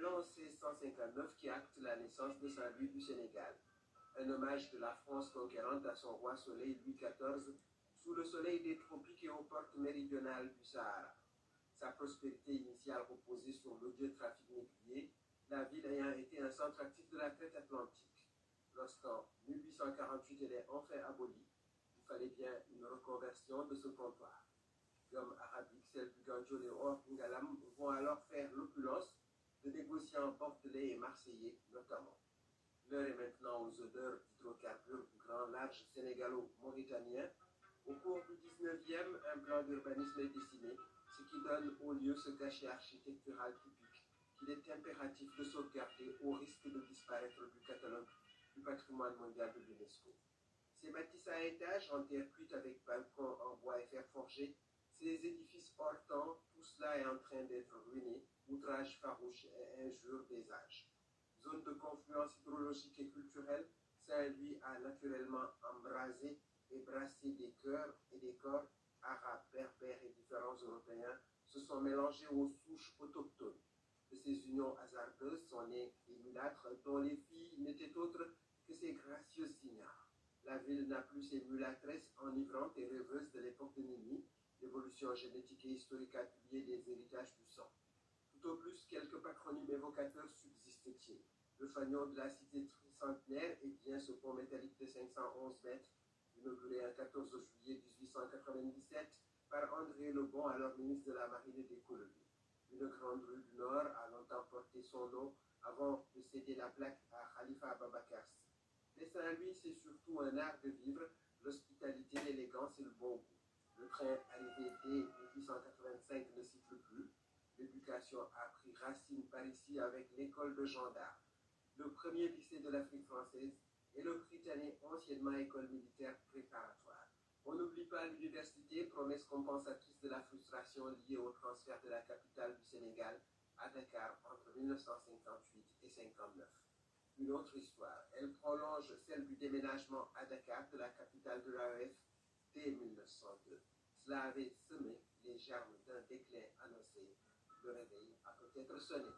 l'an 1659 qui acte la naissance de Saint-Louis du Sénégal. Un hommage de la France conquérante à son roi soleil Louis XIV sous le soleil des tropiques et aux portes méridionales du Sahara. Sa prospérité initiale reposait sur l'odieux trafic négrier, la ville ayant été un centre actif de la traite atlantique. Lorsqu'en 1848 elle est enfin abolie, il fallait bien une reconversion de ce comptoir. L'homme arabique, celle du Gandiol et Or Ngalam vont alors faire l'opulence de négociants bordelais et marseillais notamment. L'heure est maintenant aux odeurs d'hydrocarbures du grand large sénégalo-mauritanien. Au cours du 19e, un plan d'urbanisme est dessiné, ce qui donne au lieu ce cachet architectural typique qu'il est impératif de sauvegarder au risque de disparaître du catalogue du patrimoine mondial de l'UNESCO. Ces bâtisses à étages en terre cuite avec balcons en bois et fer forgé, ces édifices hors temps, tout cela est en train d'être ruiné, outrage farouche et injure des âges. Zone de confluence hydrologique et culturelle, Saint-Louis a naturellement embrasé et brassé des cœurs et des corps arabes, berbères et différents européens se sont mélangés aux souches autochtones. De ces unions hasardeuses sont nés des mulâtres dont les filles n'étaient autres que ces gracieuses signares. La ville n'a plus ces mulâtresses enivrantes et rêveuses de l'époque de Nini, l'évolution génétique et historique appuyée des héritages du sang. Tout au plus, quelques patronymes évocateurs subsistent-ils. Le fanion de la cité tricentenaire et bien ce pont métallique de 511 mètres, inauguré un 14 juillet 1897 par André Lebon, alors ministre de la Marine et des Colonies. Une grande rue du Nord a longtemps porté son nom avant de céder la plaque à Khalifa Ababakar. Mais Saint-Louis, c'est surtout un art de vivre, l'hospitalité, l'élégance et le bon goût. Le train arrivé dès 1885 ne siffle plus. L'éducation a pris racine par ici avec l'école de gendarmes, le premier lycée de l'Afrique française et le Britannique, anciennement école militaire préparatoire. On n'oublie pas l'université, promesse compensatrice de la frustration liée au transfert de la capitale du Sénégal à Dakar entre 1958 et 1959. Une autre histoire, elle prolonge celle du déménagement à Dakar de la capitale de l'AEF dès 1902. Cela avait semé les germes d'un déclin annoncé. Le réveil a peut-être sonné.